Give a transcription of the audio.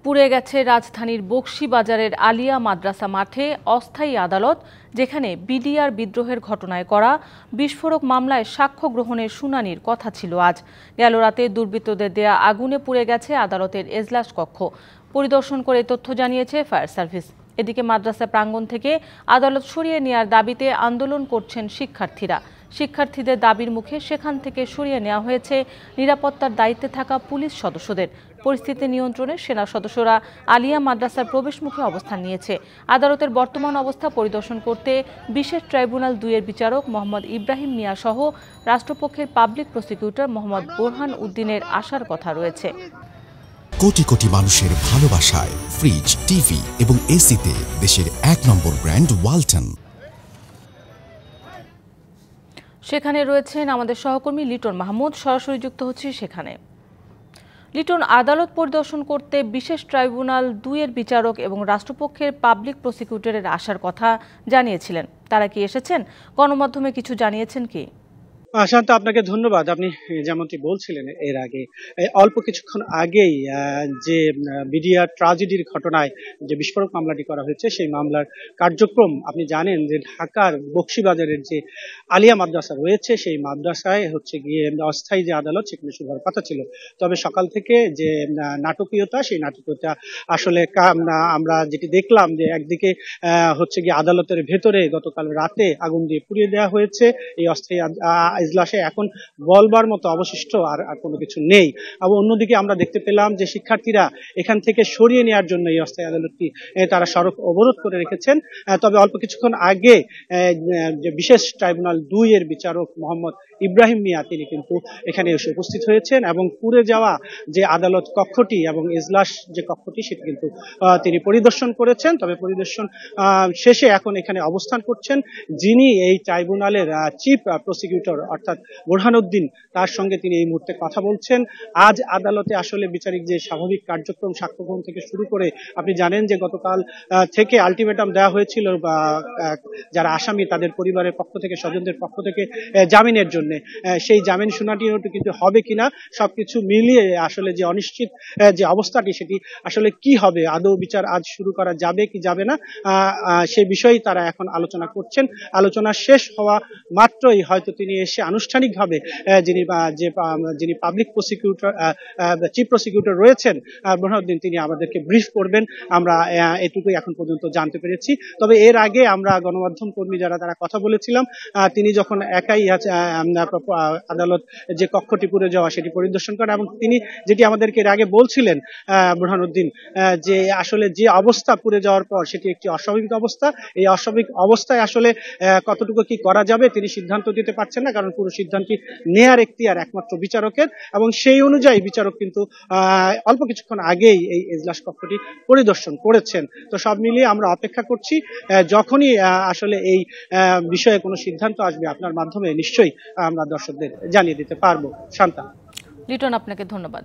পুড়ে গেছে রাজধানীর বকশীবাজারের আলিয়া মাদ্রাসা মাঠে অস্থায়ী আদালত, যেখানে বিডিআর বিদ্রোহের ঘটনায় করা বিস্ফোরক মামলায় সাক্ষ্য গ্রহণের শুনানির কথা ছিল আজ। গেল রাতে দুর্বৃত্তদের দেয়া আগুনে পুড়ে গেছে আদালতের এজলাস কক্ষ। পরিদর্শন করে তথ্য জানিয়েছে ফায়ার সার্ভিস। এদিকে মাদ্রাসা প্রাঙ্গণ থেকে আদালত সরিয়ে নেওয়ার দাবিতে আন্দোলন করছেন শিক্ষার্থীরা। শিক্ষার্থীদের দাবির মুখে সেখান থেকে সরিয়ে নেওয়া হয়েছে নিরাপত্তার দায়িত্বে থাকা পুলিশ সদস্যদের। পরিস্থিতি নিয়ন্ত্রণে সেনা সদস্যরা আলিয়া মাদ্রাসার প্রবেশমুখে অবস্থান নিয়েছে। আদালতের বর্তমান অবস্থা পরিদর্শন করতে বিশেষ ট্রাইব্যুনাল ২-এর বিচারক মোহাম্মদ ইব্রাহিম মিয়া সহ রাষ্ট্রপক্ষের পাবলিক প্রসিকিউটর মোহাম্মদ বোরহান উদ্দিনের আসার কথা রয়েছে। কোটি কোটি মানুষের ভালোবাসায় ফ্রিজ, টিভি এবং এসিতে দেশের ১ নম্বর ব্র্যান্ড ওয়ালটন। সেখানে রয়েছেন আমাদের সহকর্মী লিটন মাহমুদ, সরাসরি যুক্ত হচ্ছে সেখানে। লিটন, আদালত পরিদর্শন করতে বিশেষ ট্রাইব্যুনাল ২-এর বিচারক এবং রাষ্ট্রপক্ষের পাবলিক প্রসিকিউটরের আসার কথা জানিয়েছিলেন, তারা কি এসেছেন? গণমাধ্যমে কিছু জানিয়েছেন কি? শান্ত, আপনাকে ধন্যবাদ। আপনি যেমনটি বলছিলেন এর আগে অল্প কিছুক্ষণ আগেই যে বিডিআর ট্রাজেডির ঘটনায় যে বিস্ফোরক মামলাটি করা হয়েছে, সেই মামলার কার্যক্রম আপনি জানেন যে ঢাকার বকশীবাজারের যে আলিয়া মাদ্রাসা রয়েছে, সেই মাদ্রাসায় হচ্ছে গিয়ে অস্থায়ী যে আদালত সেখানে শুরু হওয়ার কথা ছিল। তবে সকাল থেকে যে নাটকীয়তা, সেই নাটকীয়তা আসলে আমরা যেটি দেখলাম যে একদিকে হচ্ছে গিয়ে আদালতের ভেতরে গতকাল রাতে আগুন দিয়ে পুড়িয়ে দেওয়া হয়েছে। এই অস্থায়ী ইজলাসে এখন বলবার মতো অবশিষ্ট আর কোনো কিছু নেই। আবার অন্যদিকে আমরা দেখতে পেলাম যে শিক্ষার্থীরা এখান থেকে সরিয়ে নেওয়ার জন্য এই অস্থায়ী আদালতটি তারা সড়ক অবরোধ করে রেখেছেন। তবে অল্প কিছুক্ষণ আগে যে বিশেষ ট্রাইব্যুনাল ২-এর বিচারক মোহাম্মদ ইব্রাহিম মিয়া তিনি কিন্তু এখানে এসে উপস্থিত হয়েছেন এবং পুড়ে যাওয়া যে আদালত কক্ষটি এবং এজলাস যে কক্ষটি সেটি কিন্তু তিনি পরিদর্শন করেছেন। তবে পরিদর্শন শেষে এখন এখানে অবস্থান করছেন যিনি এই ট্রাইব্যুনালের চিফ প্রসিকিউটর অর্থাৎ বোরহান উদ্দিন, তার সঙ্গে তিনি এই মুহূর্তে কথা বলছেন। আজ আদালতে আসলে বিচারিক যে স্বাভাবিক কার্যক্রম সাক্ষ্য গ্রহণ থেকে শুরু করে আপনি জানেন যে গতকাল থেকে আলটিমেটাম দেওয়া হয়েছিল বা যারা আসামি তাদের পরিবারের পক্ষ থেকে, স্বজনদের পক্ষ থেকে জামিনের জন্য। সেই জামিন শুনানিও কিন্তু হবে কিনা সবকিছু মিলিয়ে আসলে যে অনিশ্চিত যে অবস্থাটি, সেটি আসলে কি হবে, আদৌ বিচার আজ শুরু করা যাবে কি যাবে না, সেই বিষয়েই তারা এখন আলোচনা করছেন। আলোচনা শেষ হওয়া মাত্রই হয়তো তিনি এসে আনুষ্ঠানিকভাবে যিনি পাবলিক প্রসিকিউটর চিফ প্রসিকিউটর রয়েছেন বোরহানউদ্দিন, তিনি আমাদেরকে ব্রিফ করবেন। আমরা এটুকুই এখন পর্যন্ত জানতে পেরেছি। তবে এর আগে আমরা গণমাধ্যম কর্মী যারা তারা কথা বলেছিলাম, তিনি যখন একাই আদালত যে কক্ষটি পুড়ে যাওয়া সেটি পরিদর্শন করেন এবং তিনি যেটি আমাদেরকে এর আগে বলছিলেন বোরহানউদ্দিন, যে আসলে যে অবস্থা পুড়ে যাওয়ার পর সেটি একটি অস্বাভাবিক অবস্থা। এই অস্বাভাবিক অবস্থায় আসলে কতটুকু কি করা যাবে তিনি সিদ্ধান্ত দিতে পারছেন না, কারণ পুরো সিদ্ধান্তটি নেয়ার এখতিয়ার একমাত্র বিচারকের। এবং সেই অনুযায়ী বিচারক কিন্তু অল্প কিছুক্ষণ আগেই এই এজলাস কক্ষটি পরিদর্শন করেছেন। তো সব মিলিয়ে আমরা অপেক্ষা করছি, যখনই আসলে এই বিষয়ে কোনো সিদ্ধান্ত আসবে আপনার মাধ্যমে নিশ্চয়ই আমরা দর্শকদের জানিয়ে দিতে পারবো। শান্তা। লিটন, আপনাকে ধন্যবাদ।